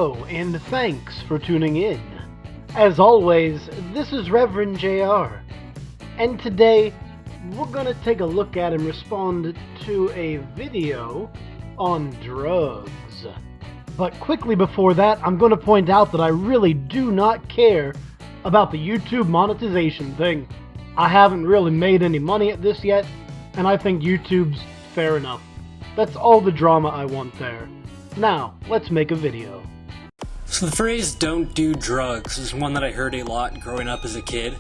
Hello, and thanks for tuning in. As always, this is Reverend JR, and today we're going to take a look at and respond to a video on drugs. But quickly before that, I'm going to point out that I really do not care about the YouTube monetization thing. I haven't really made any money at this yet, and I think YouTube's fair enough. That's all the drama I want there. Now, let's make a video. So the phrase, "don't do drugs," is one that I heard a lot growing up as a kid.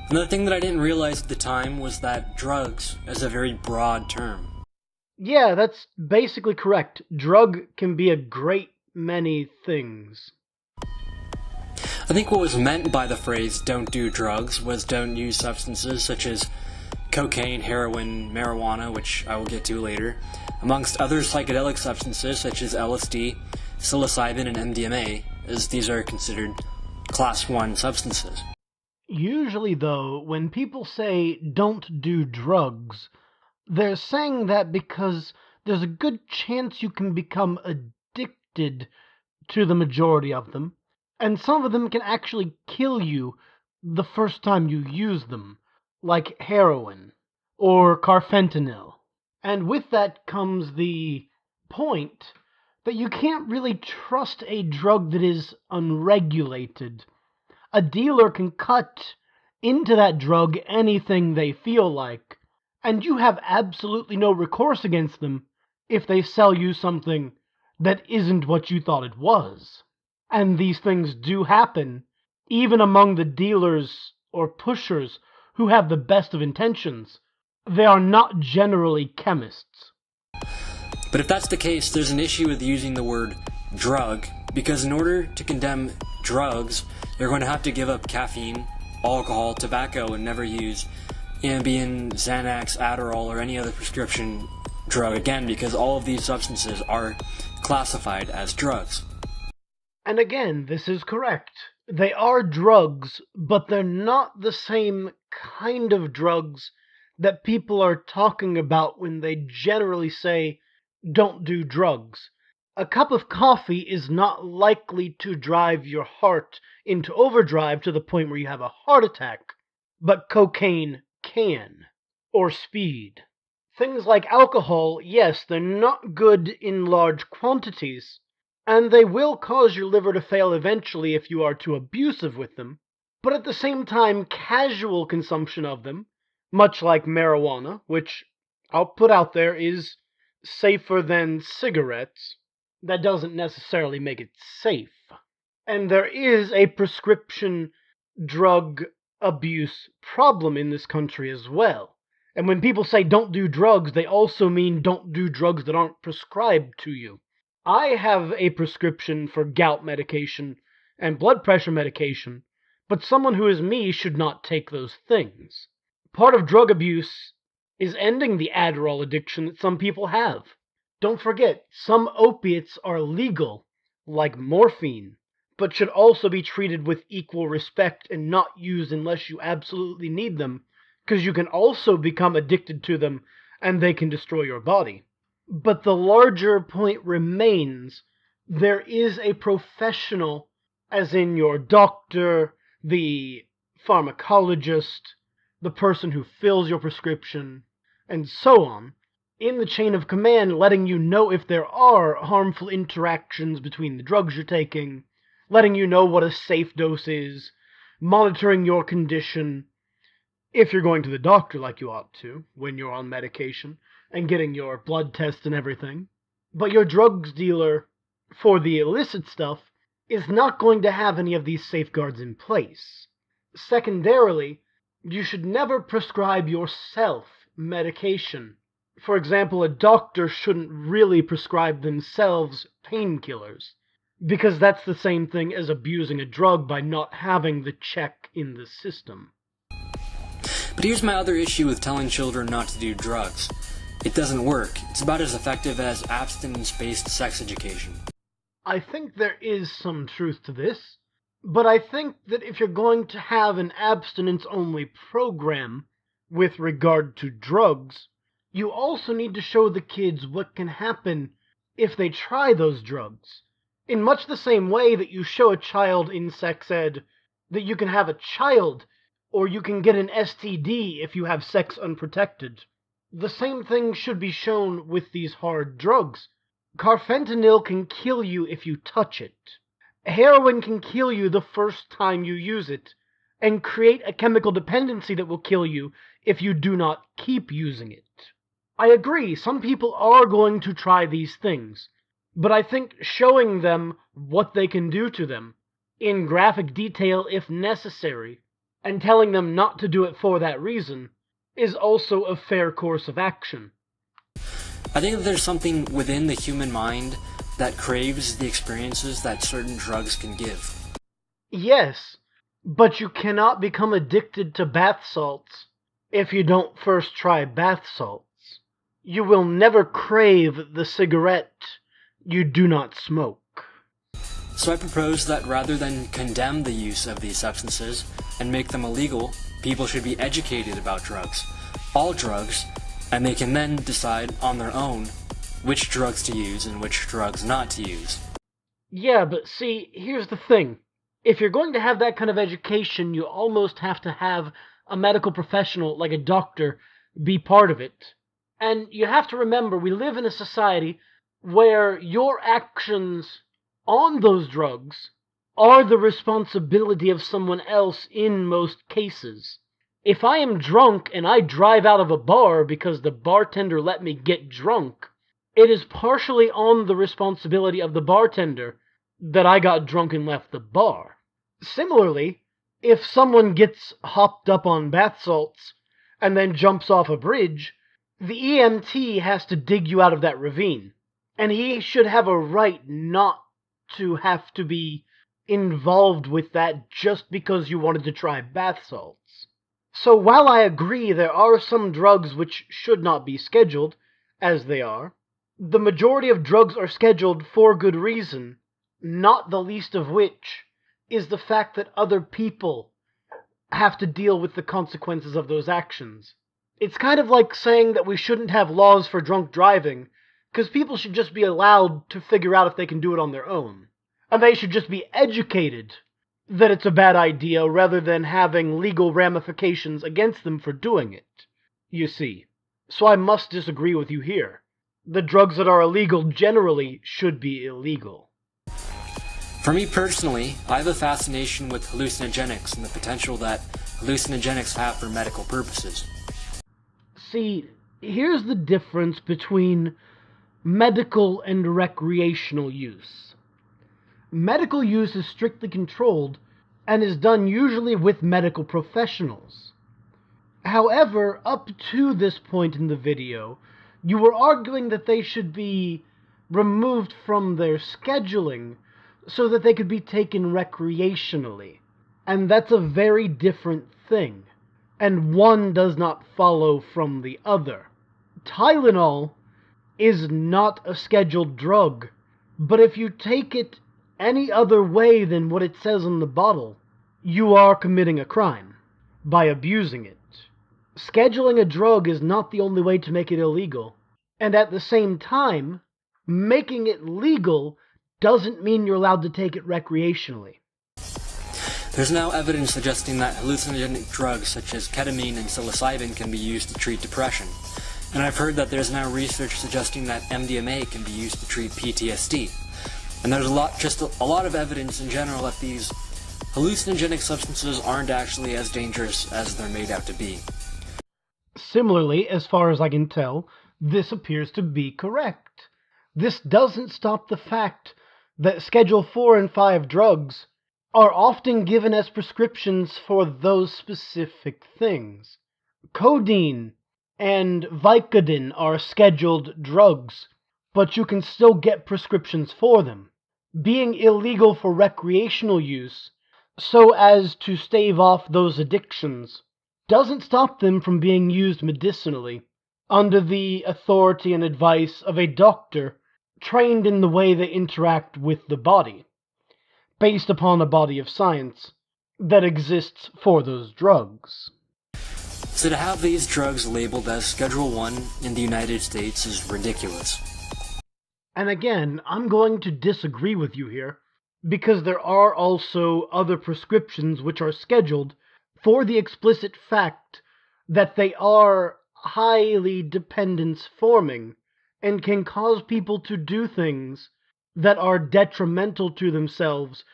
Another thing that I didn't realize at the time was that drugs is a very broad term. Yeah, that's basically correct. Drug can be a great many things. I think what was meant by the phrase, "don't do drugs," was don't use substances such as cocaine, heroin, marijuana, which I will get to later, amongst other psychedelic substances such as LSD, psilocybin, and MDMA, as these are considered Class 1 substances. Usually, though, when people say don't do drugs, they're saying that because there's a good chance you can become addicted to the majority of them, and some of them can actually kill you the first time you use them, like heroin or carfentanil. And with that comes the point that you can't really trust a drug that is unregulated. A dealer can cut into that drug anything they feel like, and you have absolutely no recourse against them if they sell you something that isn't what you thought it was. And these things do happen, even among the dealers or pushers who have the best of intentions. They are not generally chemists. But if that's the case, there's an issue with using the word drug, because in order to condemn drugs, you're going to have to give up caffeine, alcohol, tobacco, and never use Ambien, Xanax, Adderall, or any other prescription drug again, because all of these substances are classified as drugs. And again, this is correct. They are drugs, but they're not the same kind of drugs that people are talking about when they generally say, don't do drugs. A cup of coffee is not likely to drive your heart into overdrive to the point where you have a heart attack, but cocaine can, or speed. Things like alcohol, yes, they're not good in large quantities, and they will cause your liver to fail eventually if you are too abusive with them, but at the same time, casual consumption of them, much like marijuana, which I'll put out there is safer than cigarettes, that doesn't necessarily make it safe. And there is a prescription drug abuse problem in this country as well. And when people say don't do drugs, they also mean don't do drugs that aren't prescribed to you. I have a prescription for gout medication and blood pressure medication, but someone who is me should not take those things. Part of drug abuse is ending the Adderall addiction that some people have. Don't forget, some opiates are legal, like morphine, but should also be treated with equal respect and not used unless you absolutely need them, because you can also become addicted to them and they can destroy your body. But the larger point remains, there is a professional, as in your doctor, the pharmacologist, the person who fills your prescription, and so on, in the chain of command letting you know if there are harmful interactions between the drugs you're taking, letting you know what a safe dose is, monitoring your condition, if you're going to the doctor like you ought to when you're on medication, and getting your blood tests and everything. But your drugs dealer, for the illicit stuff, is not going to have any of these safeguards in place. Secondarily, you should never prescribe yourself medication. For example, a doctor shouldn't really prescribe themselves painkillers, because that's the same thing as abusing a drug by not having the check in the system. But here's my other issue with telling children not to do drugs. It doesn't work. It's about as effective as abstinence-based sex education. I think there is some truth to this, but I think that if you're going to have an abstinence-only program with regard to drugs, you also need to show the kids what can happen if they try those drugs. In much the same way that you show a child in sex ed that you can have a child, or you can get an STD if you have sex unprotected, the same thing should be shown with these hard drugs. Carfentanil can kill you if you touch it. Heroin can kill you the first time you use it, and create a chemical dependency that will kill you if you do not keep using it. I agree, some people are going to try these things, but I think showing them what they can do to them, in graphic detail if necessary, and telling them not to do it for that reason, is also a fair course of action. I think that there's something within the human mind that craves the experiences that certain drugs can give. Yes, but you cannot become addicted to bath salts if you don't first try bath salts. You will never crave the cigarette you do not smoke. So I propose that rather than condemn the use of these substances and make them illegal, people should be educated about drugs, all drugs, and they can then decide on their own which drugs to use and which drugs not to use. Yeah, but see, here's the thing. If you're going to have that kind of education, you almost have to have a medical professional, like a doctor, be part of it. And you have to remember, we live in a society where your actions on those drugs are the responsibility of someone else in most cases. If I am drunk and I drive out of a bar because the bartender let me get drunk, it is partially on the responsibility of the bartender that I got drunk and left the bar. Similarly, if someone gets hopped up on bath salts and then jumps off a bridge, the EMT has to dig you out of that ravine, and he should have a right not to have to be involved with that just because you wanted to try bath salts. So while I agree there are some drugs which should not be scheduled, as they are, the majority of drugs are scheduled for good reason, not the least of which is the fact that other people have to deal with the consequences of those actions. It's kind of like saying that we shouldn't have laws for drunk driving, because people should just be allowed to figure out if they can do it on their own. And they should just be educated that it's a bad idea rather than having legal ramifications against them for doing it, you see. So I must disagree with you here. The drugs that are illegal generally should be illegal. For me personally, I have a fascination with hallucinogenics and the potential that hallucinogenics have for medical purposes. See, here's the difference between medical and recreational use. Medical use is strictly controlled and is done usually with medical professionals. However, up to this point in the video, you were arguing that they should be removed from their scheduling so that they could be taken recreationally. And that's a very different thing, and one does not follow from the other. Tylenol is not a scheduled drug, but if you take it any other way than what it says on the bottle, you are committing a crime by abusing it. Scheduling a drug is not the only way to make it illegal, and at the same time, making it legal doesn't mean you're allowed to take it recreationally. There's now evidence suggesting that hallucinogenic drugs such as ketamine and psilocybin can be used to treat depression. And I've heard that there's now research suggesting that MDMA can be used to treat PTSD. And there's a lot of evidence in general that these hallucinogenic substances aren't actually as dangerous as they're made out to be. Similarly, as far as I can tell, this appears to be correct. This doesn't stop the fact that Schedule 4 and 5 drugs are often given as prescriptions for those specific things. Codeine and Vicodin are scheduled drugs, but you can still get prescriptions for them. Being illegal for recreational use, so as to stave off those addictions, doesn't stop them from being used medicinally, under the authority and advice of a doctor trained in the way they interact with the body, based upon a body of science that exists for those drugs. So to have these drugs labeled as Schedule 1 in the United States is ridiculous. And again, I'm going to disagree with you here, because there are also other prescriptions which are scheduled for the explicit fact that they are highly dependence forming and can cause people to do things that are detrimental to themselves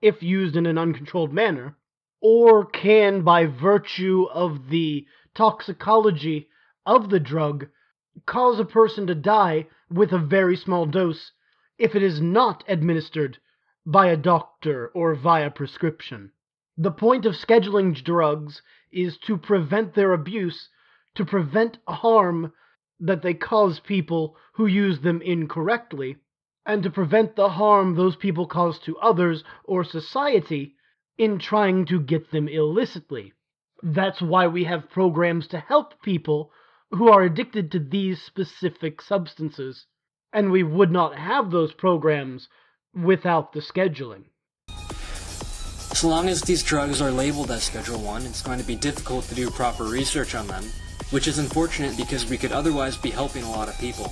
if used in an uncontrolled manner, or can, by virtue of the toxicology of the drug, cause a person to die with a very small dose if it is not administered by a doctor or via prescription. The point of scheduling drugs is to prevent their abuse, to prevent harm that they cause people who use them incorrectly, and to prevent the harm those people cause to others or society in trying to get them illicitly. That's why we have programs to help people who are addicted to these specific substances, and we would not have those programs without the scheduling. So long as these drugs are labeled as Schedule 1, it's going to be difficult to do proper research on them, which is unfortunate because we could otherwise be helping a lot of people.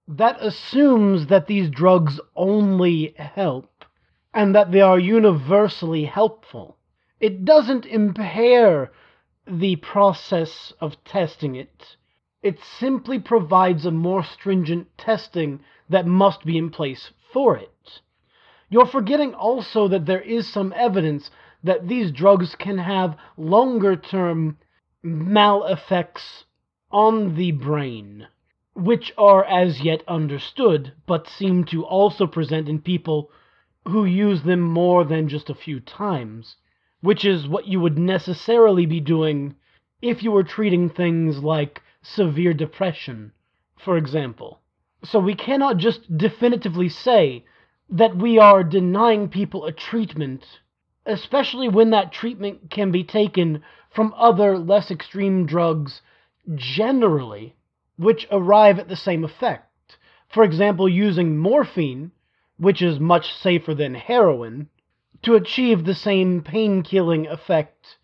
That assumes that these drugs only help, and that they are universally helpful. It doesn't impair the process of testing it. It simply provides a more stringent testing that must be in place for it. You're forgetting also that there is some evidence that these drugs can have longer-term mal-effects on the brain, which are as yet understood, but seem to also present in people who use them more than just a few times, which is what you would necessarily be doing if you were treating things like severe depression, for example. So we cannot just definitively say that we are denying people a treatment, especially when that treatment can be taken from other less extreme drugs generally, which arrive at the same effect. For example, using morphine, which is much safer than heroin, to achieve the same pain-killing effect.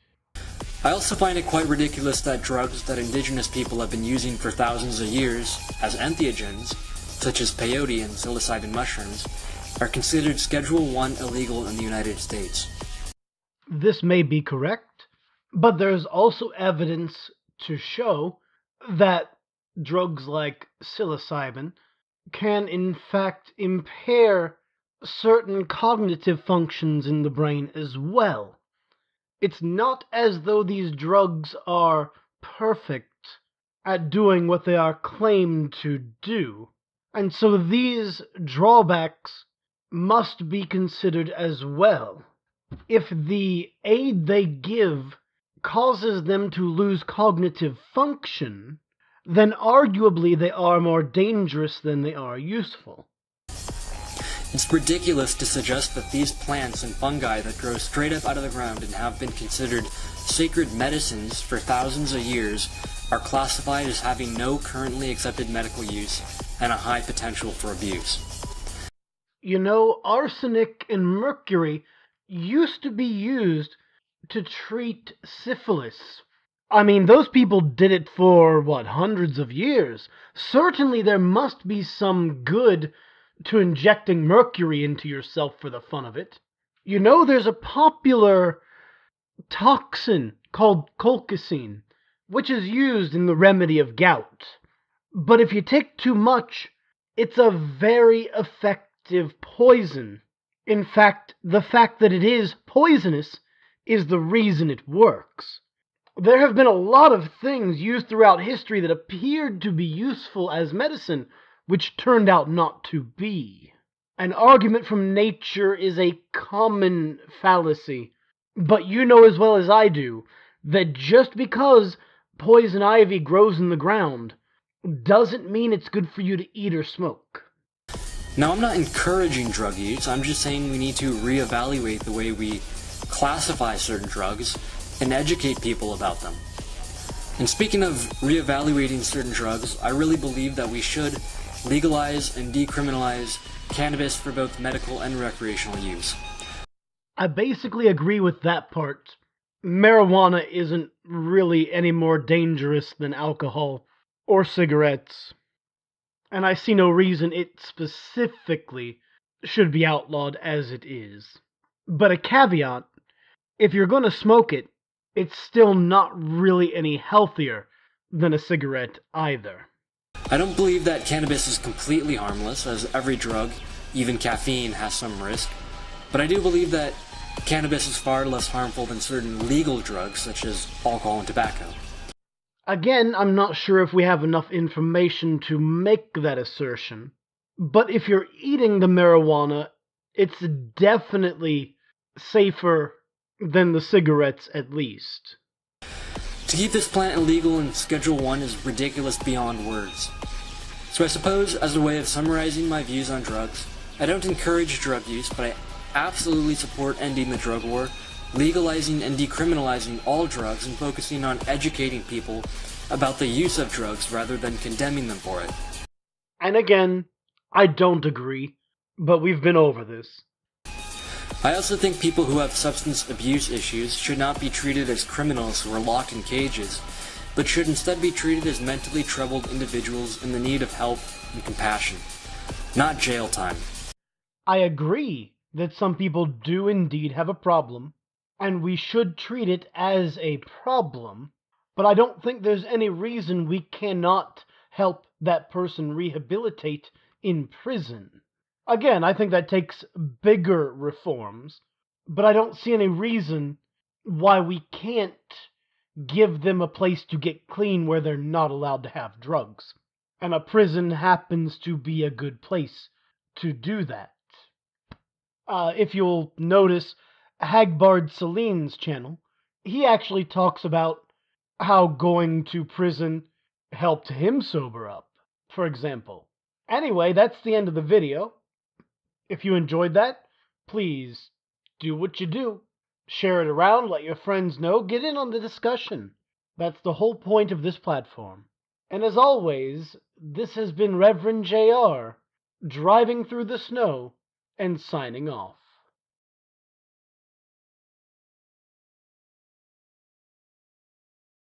I also find it quite ridiculous that drugs that indigenous people have been using for thousands of years as entheogens, such as peyote and psilocybin mushrooms, are considered Schedule 1 illegal in the United States. This may be correct, but there's also evidence to show that drugs like psilocybin can in fact impair certain cognitive functions in the brain as well. It's not as though these drugs are perfect at doing what they are claimed to do, and so these drawbacks must be considered as well. If the aid they give causes them to lose cognitive function, then arguably they are more dangerous than they are useful. It's ridiculous to suggest that these plants and fungi that grow straight up out of the ground and have been considered sacred medicines for thousands of years are classified as having no currently accepted medical use and a high potential for abuse. You know, arsenic and mercury used to be used to treat syphilis. I mean, those people did it for, hundreds of years. Certainly there must be some good to injecting mercury into yourself for the fun of it. You know, there's a popular toxin called colchicine, which is used in the remedy of gout. But if you take too much, it's a very effective poison. In fact, the fact that it is poisonous is the reason it works. There have been a lot of things used throughout history that appeared to be useful as medicine, which turned out not to be. An argument from nature is a common fallacy, but you know as well as I do that just because poison ivy grows in the ground doesn't mean it's good for you to eat or smoke. Now, I'm not encouraging drug use, I'm just saying we need to reevaluate the way we classify certain drugs and educate people about them. And speaking of reevaluating certain drugs, I really believe that we should legalize and decriminalize cannabis for both medical and recreational use. I basically agree with that part. Marijuana isn't really any more dangerous than alcohol or cigarettes. and I see no reason it specifically should be outlawed as it is. But a caveat, if you're going to smoke it, it's still not really any healthier than a cigarette either. I don't believe that cannabis is completely harmless, as every drug, even caffeine, has some risk. But I do believe that cannabis is far less harmful than certain legal drugs, such as alcohol and tobacco. Again, I'm not sure if we have enough information to make that assertion. But if you're eating the marijuana, it's definitely safer than the cigarettes, at least. To keep this plant illegal in Schedule 1 is ridiculous beyond words. So I suppose, as a way of summarizing my views on drugs, I don't encourage drug use, but I absolutely support ending the drug war, legalizing and decriminalizing all drugs, and focusing on educating people about the use of drugs rather than condemning them for it. And again, I don't agree, but we've been over this. I also think people who have substance abuse issues should not be treated as criminals who are locked in cages, but should instead be treated as mentally troubled individuals in the need of help and compassion, not jail time. I agree that some people do indeed have a problem, and we should treat it as a problem, but I don't think there's any reason we cannot help that person rehabilitate in prison. Again, I think that takes bigger reforms, but I don't see any reason why we can't give them a place to get clean where they're not allowed to have drugs. And a prison happens to be a good place to do that. If you'll notice, Hagbard Celine's channel, he actually talks about how going to prison helped him sober up, for example. Anyway, that's the end of the video. If you enjoyed that, please do what you do. Share it around, let your friends know, get in on the discussion. That's the whole point of this platform. And as always, this has been Reverend JR, driving through the snow and signing off.